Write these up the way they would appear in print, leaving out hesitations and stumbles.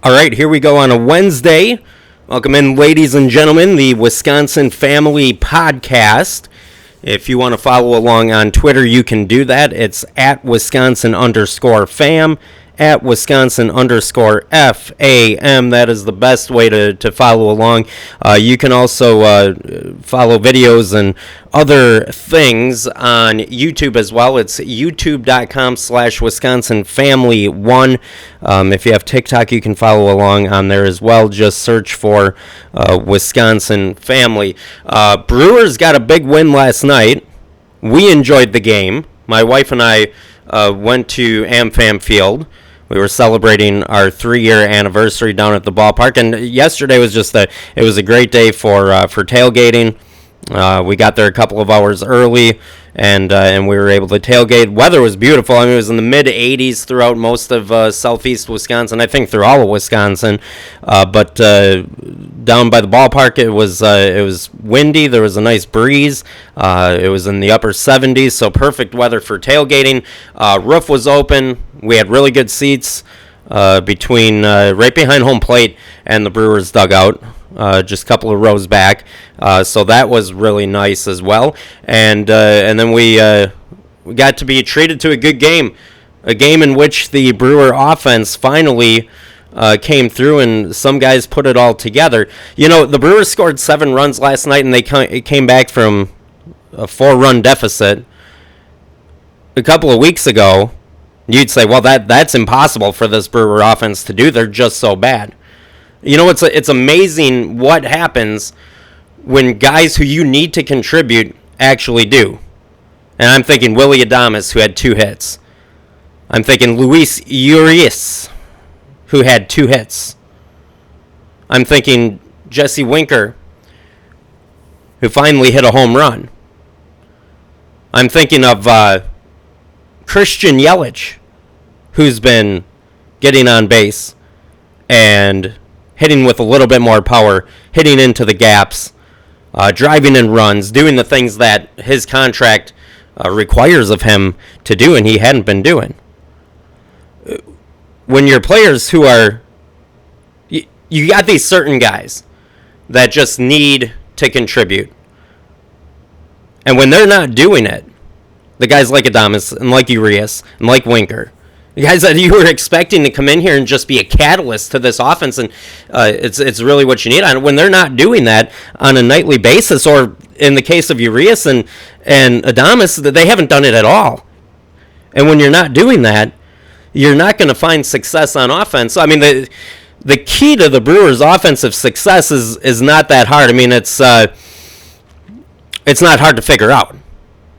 All right, here we go on a Wednesday. Welcome in, ladies and gentlemen, the Wisconsin Family Podcast. If you want to follow along on Twitter, you can do that. It's at Wisconsin_fam, at Wisconsin_FAM. That is the best way to follow along. You can also follow videos and other things on YouTube as well. It's youtube.com/WisconsinFamily1. If you have TikTok, you can follow along on there as well. Just search for Wisconsin Family. Brewers got a big win last night. We enjoyed the game. My wife and I went to AmFam Field. We were celebrating our 3-year anniversary down at the ballpark, and yesterday was it was a great day for tailgating. We got there a couple of hours early, and we were able to tailgate. Weather was beautiful. I mean, it was in the mid-80s throughout most of southeast Wisconsin. I think through all of Wisconsin, but down by the ballpark, it was windy. There was a nice breeze. It was in the upper 70s, so perfect weather for tailgating. Roof was open. We had really good seats between right behind home plate and the Brewers dugout. Just a couple of rows back, so that was really nice as well. And then we got to be treated to a good game, a game in which the Brewer offense finally came through, and some guys put it all together. You know, the Brewers scored 7 runs last night, and they came back from a 4-run deficit a couple of weeks ago. You'd say, well, that's impossible for this Brewer offense to do. They're just so bad. You know, it's amazing what happens when guys who you need to contribute actually do. And I'm thinking Willy Adames, who had 2 hits. I'm thinking Luis Urias, who had 2 hits. I'm thinking Jesse Winker, who finally hit a home run. I'm thinking of Christian Yelich, who's been getting on base and hitting with a little bit more power, hitting into the gaps, driving in runs, doing the things that his contract requires of him to do, and he hadn't been doing. When your players who are... You got these certain guys that just need to contribute. And when they're not doing it, the guys like Adames and like Urias and like Winker, the guys that you were expecting to come in here and just be a catalyst to this offense, and it's really what you need. And when they're not doing that on a nightly basis, or in the case of Urias and Adames, they haven't done it at all. And when you're not doing that, you're not going to find success on offense. I mean, the key to the Brewers' offensive success is not that hard. I mean, it's not hard to figure out.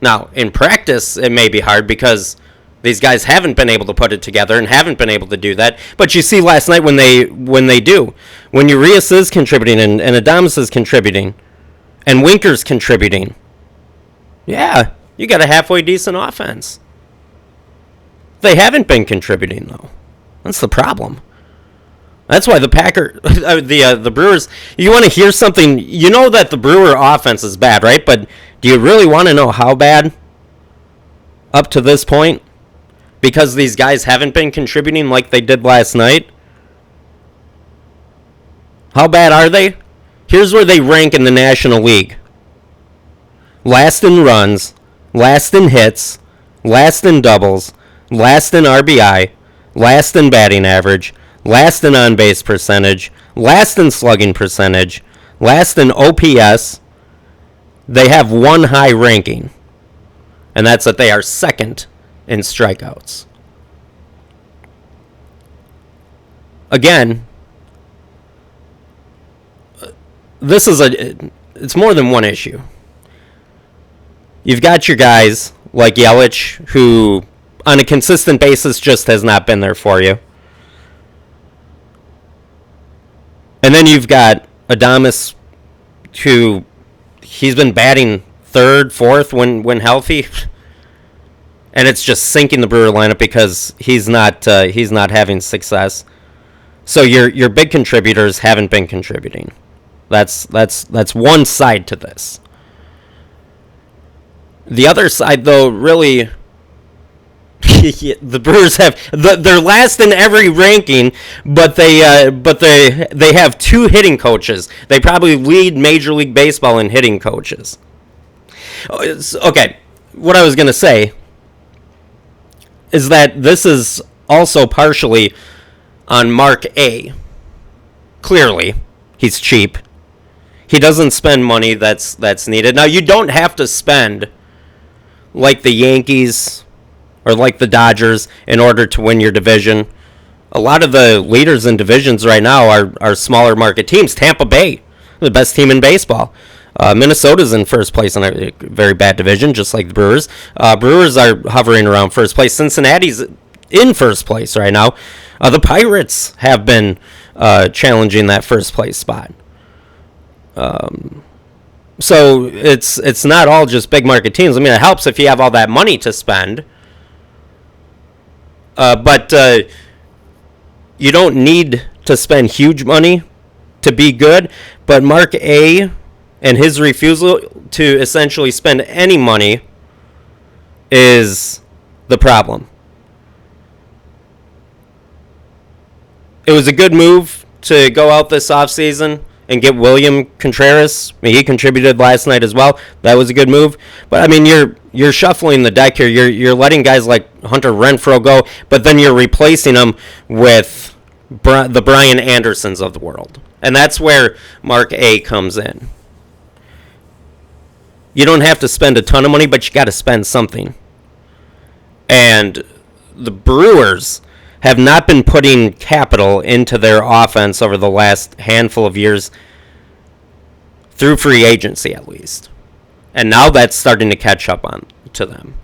Now, in practice, it may be hard because these guys haven't been able to put it together and haven't been able to do that. But you see last night when they do. When Urias is contributing and Adames is contributing and Winker's contributing, yeah, you got a halfway decent offense. They haven't been contributing, though. That's the problem. That's why the Brewers, you want to hear something, you know that the Brewer offense is bad, right? But do you really want to know how bad up to this point? Because these guys haven't been contributing like they did last night? How bad are they? Here's where they rank in the National League. Last in runs, last in hits, last in doubles, last in RBI, last in batting average, last in on-base percentage, last in slugging percentage, last in OPS. They have one high ranking, and that's that they are second in strikeouts. Again, it's more than one issue. You've got your guys like Yelich, who on a consistent basis just has not been there for you. And then you've got Adames, who he's been batting third, fourth when healthy, and it's just sinking the Brewer lineup because he's not having success. So your big contributors haven't been contributing. That's one side to this. The other side, though, really, The Brewers have they're last in every ranking, but they have two hitting coaches. They probably lead Major League Baseball in hitting coaches. Okay, what I was gonna say is that this is also partially on Mark A. Clearly, he's cheap. He doesn't spend money that's needed. Now, you don't have to spend like the Yankees or like the Dodgers in order to win your division. A lot of the leaders in divisions right now are smaller market teams. Tampa Bay, the best team in baseball. Minnesota's in first place in a very bad division, just like the Brewers. Brewers are hovering around first place. Cincinnati's in first place right now. The Pirates have been challenging that first place spot. So it's not all just big market teams. I mean, it helps if you have all that money to spend. But you don't need to spend huge money to be good. But Mark A. and his refusal to essentially spend any money is the problem. It was a good move to go out this offseason and get William Contreras. I mean, he contributed last night as well. That was a good move. But I mean, you're shuffling the deck here. You're letting guys like Hunter Renfroe go, but then you're replacing them with the Brian Andersons of the world, and that's where Mark A. comes in. You don't have to spend a ton of money, but you got to spend something. And the Brewers have not been putting capital into their offense over the last handful of years, through free agency at least. And now that's starting to catch up on to them.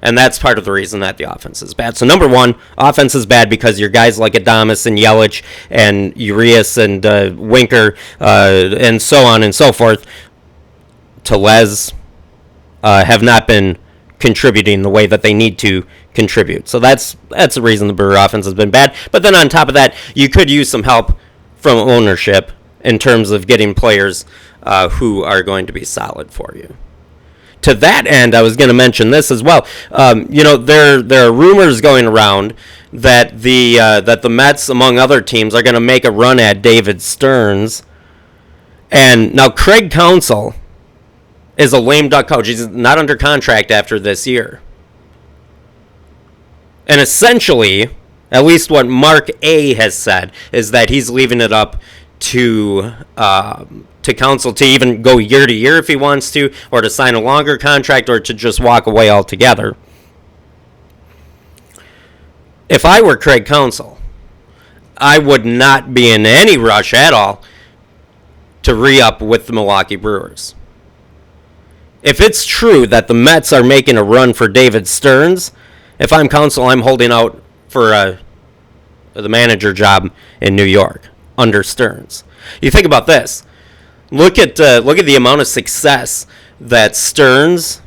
And that's part of the reason that the offense is bad. So number one, offense is bad because your guys like Adames and Yelich and Urias and Winker and so on and so forth, Tellez, have not been contributing the way that they need to contribute. So that's the reason the Brewer offense has been bad. But then on top of that, you could use some help from ownership in terms of getting players who are going to be solid for you. To that end, I was going to mention this as well. There are rumors going around that the Mets, among other teams, are going to make a run at David Stearns. And now Craig Counsell is a lame duck coach. He's not under contract after this year. And essentially, at least what Mark A. has said, is that he's leaving it up to Counsell to even go year to year if he wants to, or to sign a longer contract, or to just walk away altogether. If I were Craig Counsell, I would not be in any rush at all to re-up with the Milwaukee Brewers. If it's true that the Mets are making a run for David Stearns, if I'm Counsell, I'm holding out for the manager job in New York under Stearns. You think about this. Look at the amount of success that Stearns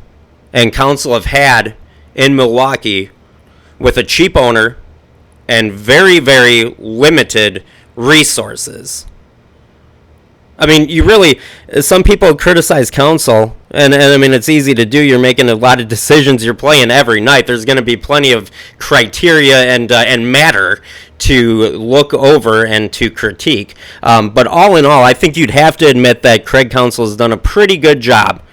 and Counsell have had in Milwaukee with a cheap owner and very, very limited resources. I mean, some people criticize Counsell, and I mean, it's easy to do. You're making a lot of decisions. You're playing every night. There's going to be plenty of criteria and matter to look over and to critique. But all in all, I think you'd have to admit that Craig Counsell has done a pretty good job.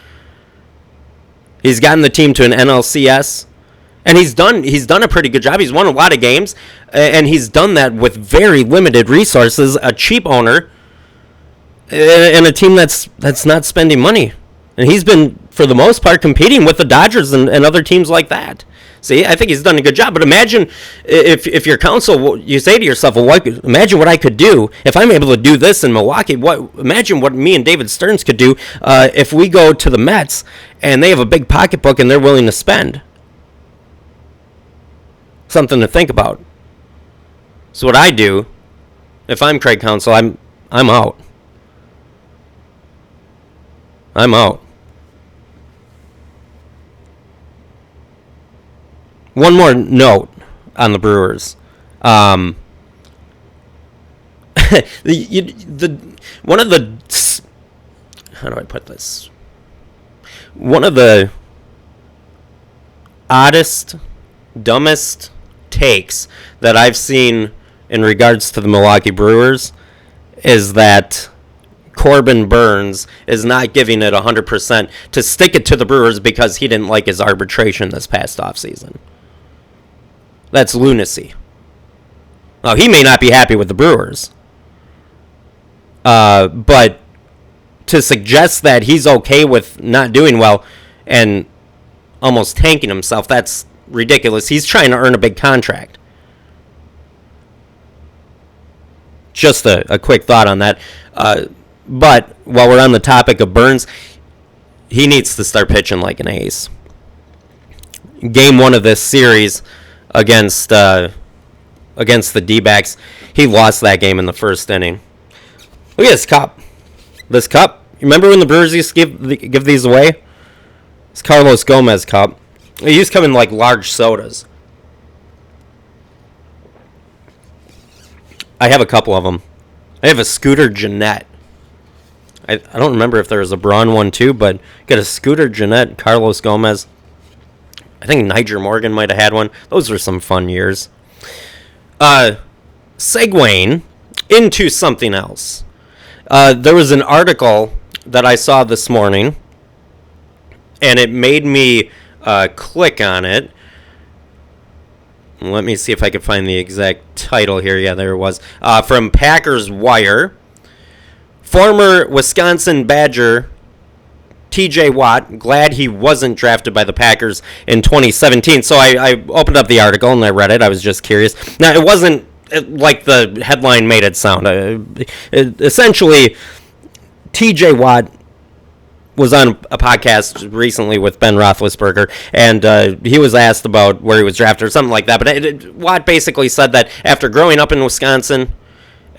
He's gotten the team to an NLCS, and he's done a pretty good job. He's won a lot of games, and he's done that with very limited resources, a cheap owner, and a team that's not spending money. And he's been, for the most part, competing with the Dodgers and other teams like that. See, I think he's done a good job. But imagine if you're Counsell, you say to yourself, well, imagine what I could do if I'm able to do this in Milwaukee. Imagine what me and David Stearns could do if we go to the Mets and they have a big pocketbook and they're willing to spend. Something to think about. So what I do, if I'm Craig Counsell, I'm out. I'm out. One more note on the Brewers. One of the how do I put this? One of the oddest dumbest takes that I've seen in regards to the Milwaukee Brewers is that Corbin Burns is not giving it 100% to stick it to the Brewers because he didn't like his arbitration this past offseason. That's lunacy. Now, he may not be happy with the Brewers. But to suggest that he's okay with not doing well and almost tanking himself, that's ridiculous. He's trying to earn a big contract. Just a quick thought on that. But while we're on the topic of Burns, he needs to start pitching like an ace. Game 1 of this series against the D-backs, he lost that game in the first inning. Look at this cup. This cup. You remember when the Brewers used to give these away? It's Carlos Gomez cup. They used to come in like large sodas. I have a couple of them. I have a Scooter Jeanette. I don't remember if there was a Braun one too, but got a Scooter Jeanette, Carlos Gomez. I think Niger Morgan might have had one. Those were some fun years. Segueing into something else. There was an article that I saw this morning, and it made me click on it. Let me see if I can find the exact title here. Yeah, there it was. From Packers Wire. Former Wisconsin Badger TJ Watt, glad he wasn't drafted by the Packers in 2017. So I opened up the article and I read it. I was just curious. Now, it wasn't like the headline made it sound. Essentially, TJ Watt was on a podcast recently with Ben Roethlisberger, and he was asked about where he was drafted or something like that. But Watt basically said that after growing up in Wisconsin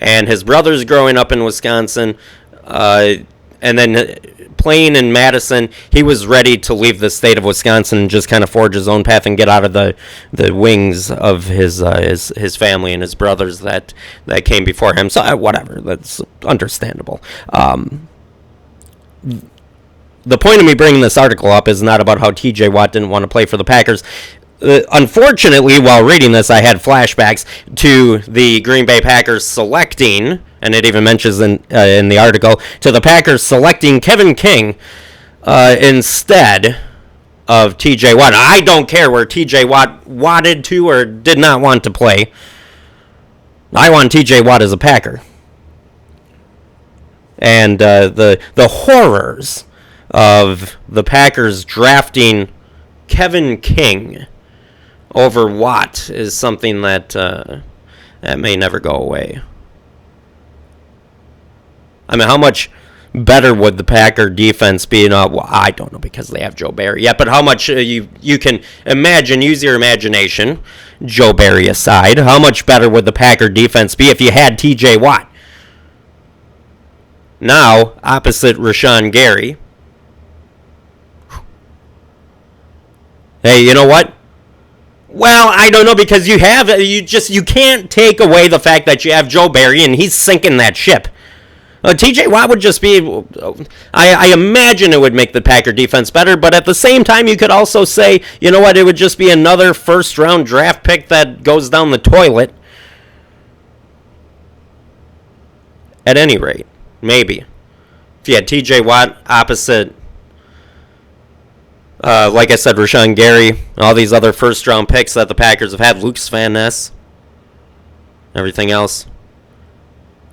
and his brothers growing up in Wisconsin, and then playing in Madison, he was ready to leave the state of Wisconsin and just kind of forge his own path and get out of the wings of his family and his brothers that came before him. So whatever, that's understandable. The point of me bringing this article up is not about how T.J. Watt didn't want to play for the Packers. Unfortunately, while reading this, I had flashbacks to the Green Bay Packers selecting, and it even mentions in the article, to the Packers selecting Kevin King instead of T.J. Watt. I don't care where T.J. Watt wanted to or did not want to play. I want T.J. Watt as a Packer. And the horrors of the Packers drafting Kevin King over Watt is something that may never go away. I mean, how much better would the Packer defense be? Well, I don't know because they have Joe Barry yet, but how much you can imagine, use your imagination, Joe Barry aside, how much better would the Packer defense be if you had T.J. Watt? Now, opposite Rashawn Gary. Hey, you know what? Well, I don't know because you can't take away the fact that you have Joe Barry and he's sinking that ship. T.J. Watt would just be, I imagine it would make the Packer defense better, but at the same time you could also say, you know what, it would just be another first-round draft pick that goes down the toilet. At any rate, maybe. If you had T.J. Watt opposite, like I said, Rashawn Gary, all these other first-round picks that the Packers have had, Luke Van Ness, everything else.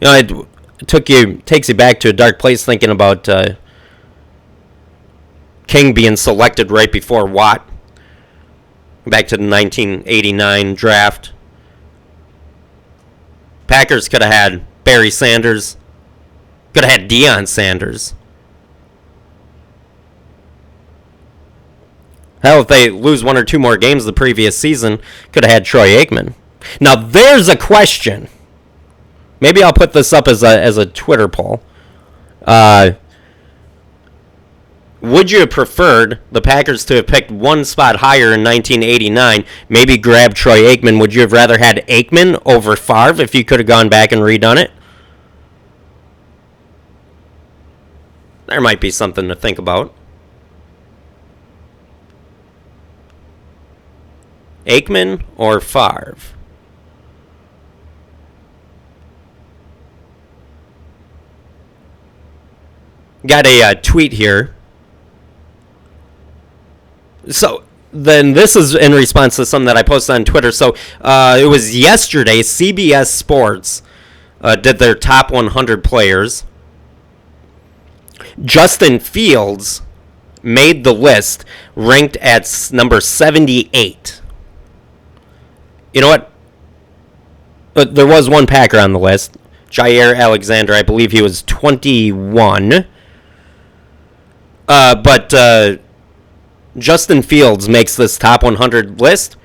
You know, it takes you back to a dark place thinking about King being selected right before Watt. Back to the 1989 draft. Packers could have had Barry Sanders. Could have had Deion Sanders. Hell, if they lose one or two more games the previous season, could have had Troy Aikman. Now, there's a question. Maybe I'll put this up as a Twitter poll. Would you have preferred the Packers to have picked one spot higher in 1989, maybe grab Troy Aikman? Would you have rather had Aikman over Favre if you could have gone back and redone it? There might be something to think about. Aikman or Favre? Got a tweet here. So then this is in response to something that I posted on Twitter. So it was yesterday, CBS Sports did their top 100 players. Justin Fields made the list, ranked at number 78. You know what? There was one Packer on the list, Jair Alexander. I believe he was 21. But Justin Fields makes this top 100 list.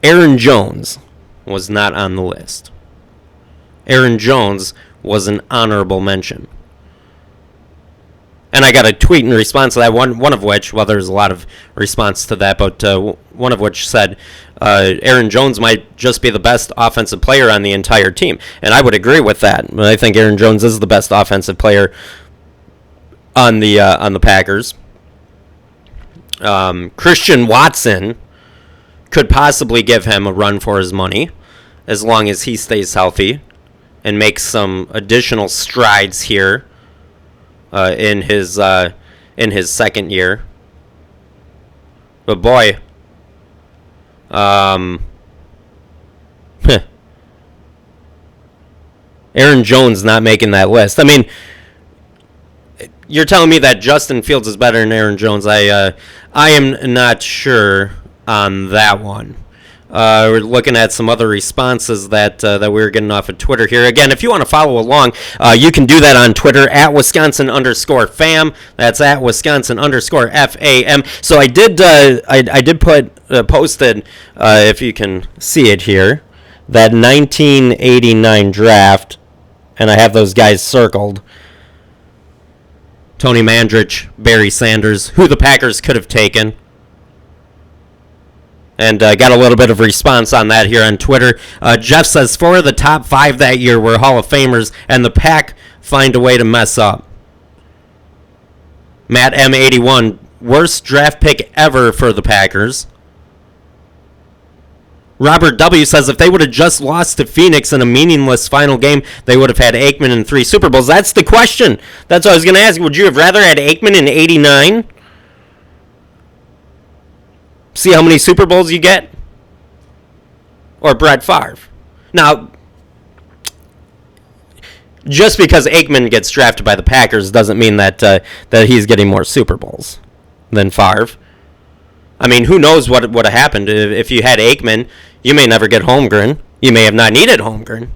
Aaron Jones was not on the list. Aaron Jones was an honorable mention. And I got a tweet in response to that, one of which, well, there's a lot of response to that, but one of which said Aaron Jones might just be the best offensive player on the entire team. And I would agree with that. I think Aaron Jones is the best offensive player on the Packers. Christian Watson could possibly give him a run for his money as long as he stays healthy and makes some additional strides here in his second year. But boy, Aaron Jones not making that list. I mean, you're telling me that Justin Fields is better than Aaron Jones. I am not sure on that one. We're looking at some other responses that we were getting off of Twitter here. Again, if you want to follow along, you can do that on Twitter at Wisconsin_fam. That's at Wisconsin_FAM. So I did posted, if you can see it here, that 1989 draft, and I have those guys circled. Tony Mandrich, Barry Sanders, who the Packers could have taken. And got a little bit of response on that here on Twitter. Jeff says 4 of the top 5 that year were Hall of Famers, and the Pack find a way to mess up. Matt M81, worst draft pick ever for the Packers. Robert W. says if they would have just lost to Phoenix in a meaningless final game, they would have had Aikman in 3 Super Bowls. That's the question. That's what I was going to ask. Would you have rather had Aikman in 89? See how many Super Bowls you get? Or Brett Favre? Now, just because Aikman gets drafted by the Packers doesn't mean that he's getting more Super Bowls than Favre. I mean, who knows what would have happened if you had Aikman? You may never get Holmgren. You may have not needed Holmgren.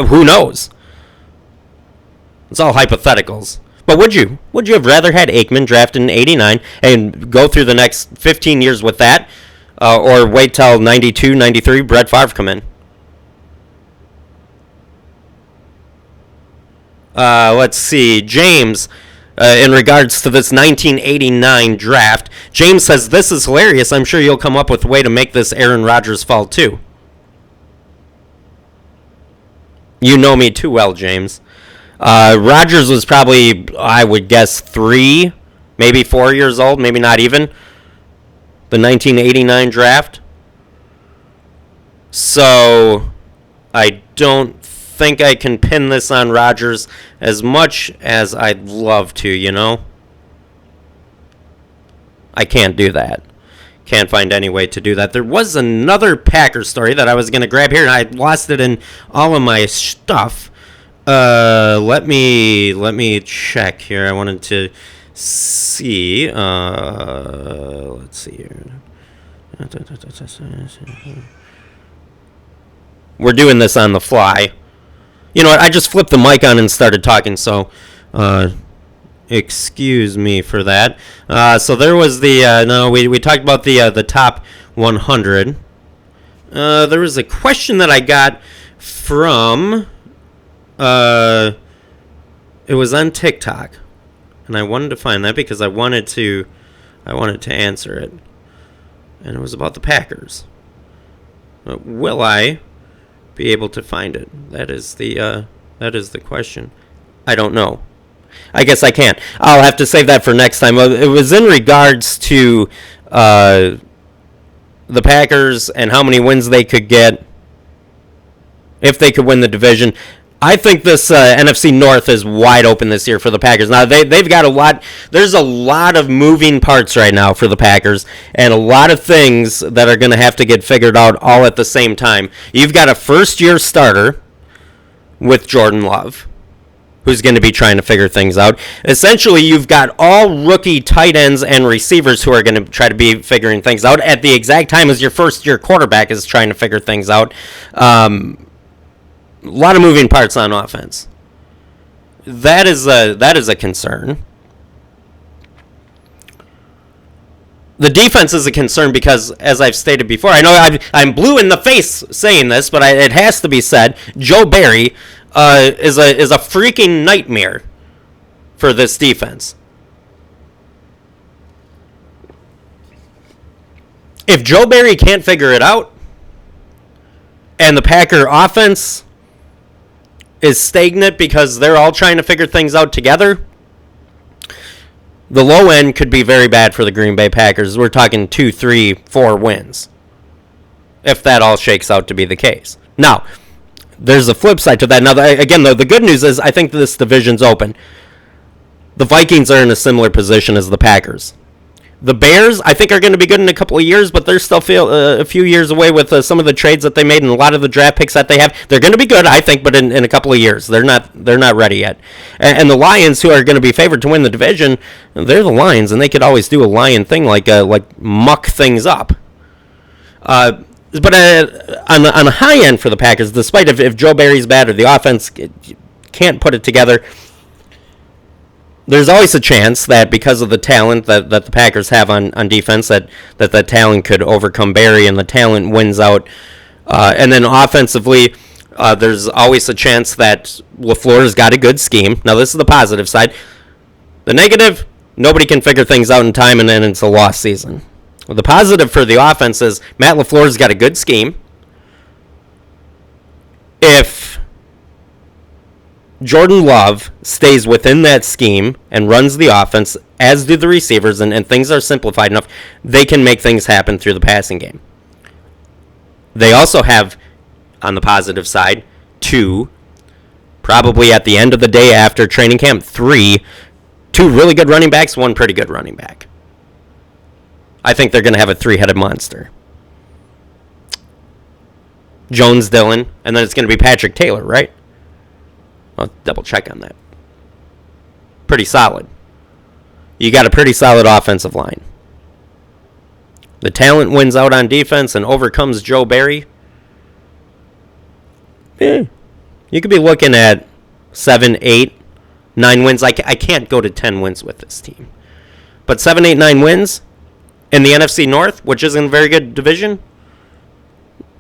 Who knows? It's all hypotheticals. But would you? Would you have rather had Aikman drafted in 89 and go through the next 15 years with that? Or wait till 92, 93, Brett Favre come in? Let's see. James, in regards to this 1989 draft, James says, this is hilarious. I'm sure you'll come up with a way to make this Aaron Rodgers fall too. You know me too well, James. Rodgers was probably, I would guess, 3, maybe 4 years old, maybe not even. The 1989 draft. So, I don't think I can pin this on Rodgers as much as I'd love to, you know? I can't do that. Can't find any way to do that. There was another Packers story that I was going to grab here, and I lost it in all of my stuff. Let me check here. I wanted to see. Let's see here. We're doing this on the fly. You know what? I just flipped the mic on and started talking, so excuse me for that. So there was the we talked about the top 100. There was a question that I got from. It was on TikTok, and I wanted to find that because I wanted to answer it, and it was about the Packers. Will I be able to find it? That is the question. I don't know. I guess I can't. I'll have to save that for next time. It was in regards to the Packers and how many wins they could get if they could win the division. I think this NFC North is wide open this year for the Packers. Now, they've got a lot. There's a lot of moving parts right now for the Packers, and a lot of things that are going to have to get figured out all at the same time. You've got a first-year starter with Jordan Love, who's going to be trying to figure things out. Essentially, you've got all rookie tight ends and receivers who are going to try to be figuring things out at the exact time as your first-year quarterback is trying to figure things out. A lot of moving parts on offense. That is a concern. The defense is a concern because, as I've stated before, I know I'm blue in the face saying this, but it has to be said. Joe Barry is a freaking nightmare for this defense. If Joe Barry can't figure it out, and the Packer offense is stagnant because they're all trying to figure things out together, the low end could be very bad for the Green Bay Packers. We're talking 2, 3, 4 wins, if that all shakes out to be the case. Now, there's a flip side to that. Now, again, the good news is I think this division's open. The Vikings are in a similar position as the Packers. The Bears, I think, are going to be good in a couple of years, but they're still a few years away with some of the trades that they made and a lot of the draft picks that they have. They're going to be good, I think, but in a couple of years. They're not ready yet. And the Lions, who are going to be favored to win the division, they're the Lions, and they could always do a Lion thing like muck things up. But on the high end for the Packers, despite if Joe Barry's bad or the offense can't put it together, there's always a chance that because of the talent that the Packers have on defense, that the talent could overcome Barry and the talent wins out. And then offensively, there's always a chance that LaFleur's got a good scheme. Now, this is the positive side. The negative, nobody can figure things out in time, and then it's a lost season. Well, the positive for the offense is Matt LaFleur's got a good scheme. If Jordan Love stays within that scheme and runs the offense, as do the receivers, and things are simplified enough, they can make things happen through the passing game. They also have, on the positive side, 2, probably at the end of the day after training camp, 2 really good running backs, 1 pretty good running back. I think they're going to have a 3-headed monster. Jones, Dillon, and then it's going to be Patrick Taylor, right? I'll double check on that. Pretty solid. You got a pretty solid offensive line. The talent wins out on defense and overcomes Joe Barry. You could be looking at 7, 8, 9 wins. I can't go to 10 wins with this team. But 7, 8, 9 wins in the NFC North, which isn't a very good division,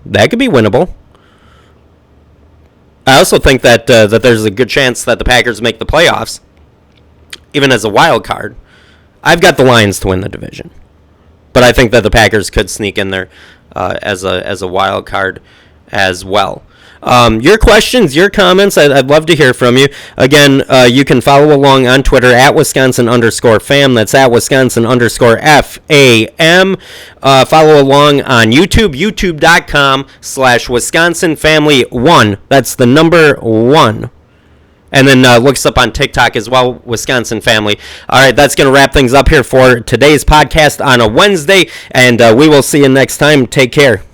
that could be winnable. I also think that there's a good chance that the Packers make the playoffs, even as a wild card. I've got the Lions to win the division, but I think that the Packers could sneak in there as a wild card as well. Your questions, your comments, I'd love to hear from you. Again, you can follow along on Twitter at Wisconsin_fam. That's at Wisconsin_FAM. Follow along on YouTube, youtube.com/WisconsinFamily1. That's the number 1. And then look us up on TikTok as well, Wisconsin Family. All right, that's going to wrap things up here for today's podcast on a Wednesday, and we will see you next time. Take care.